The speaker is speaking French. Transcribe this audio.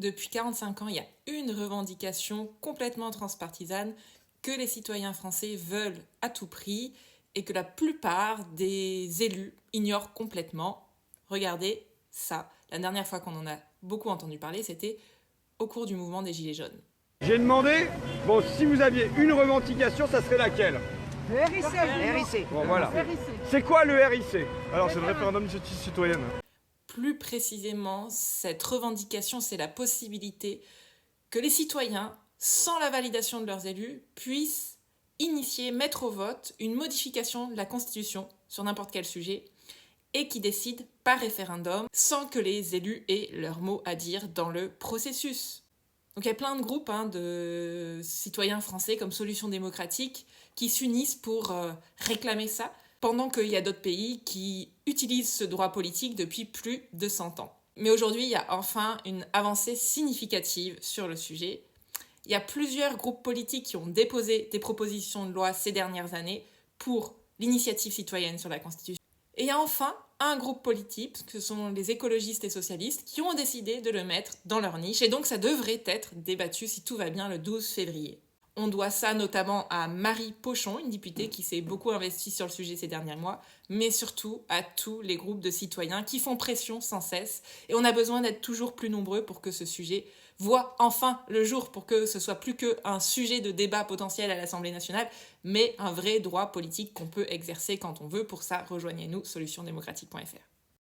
Depuis 45 ans, il y a une revendication complètement transpartisane que les citoyens français veulent à tout prix et que la plupart des élus ignorent complètement. Regardez ça. La dernière fois qu'on en a beaucoup entendu parler, c'était au cours du mouvement des Gilets jaunes. J'ai demandé, si vous aviez une revendication, ça serait laquelle? Le RIC. Bon, voilà. C'est quoi le RIC? Alors, c'est le référendum d'initiative citoyenne. Plus précisément, cette revendication, c'est la possibilité que les citoyens, sans la validation de leurs élus, puissent initier, mettre au vote une modification de la Constitution sur n'importe quel sujet et qui décident par référendum sans que les élus aient leur mot à dire dans le processus. Donc il y a plein de groupes de citoyens français comme Solutions démocratiques qui s'unissent pour réclamer ça, pendant qu'il y a d'autres pays qui utilisent ce droit politique depuis plus de 100 ans. Mais aujourd'hui, il y a enfin une avancée significative sur le sujet. Il y a plusieurs groupes politiques qui ont déposé des propositions de loi ces dernières années pour l'initiative citoyenne sur la Constitution. Et il y a enfin un groupe politique, que sont les écologistes et socialistes, qui ont décidé de le mettre dans leur niche. Et donc ça devrait être débattu, si tout va bien, le 12 février. On doit ça notamment à Marie Pochon, une députée qui s'est beaucoup investie sur le sujet ces derniers mois, mais surtout à tous les groupes de citoyens qui font pression sans cesse. Et on a besoin d'être toujours plus nombreux pour que ce sujet voit enfin le jour, pour que ce soit plus qu'un sujet de débat potentiel à l'Assemblée nationale, mais un vrai droit politique qu'on peut exercer quand on veut. Pour ça, rejoignez-nous, solutiondémocratique.fr.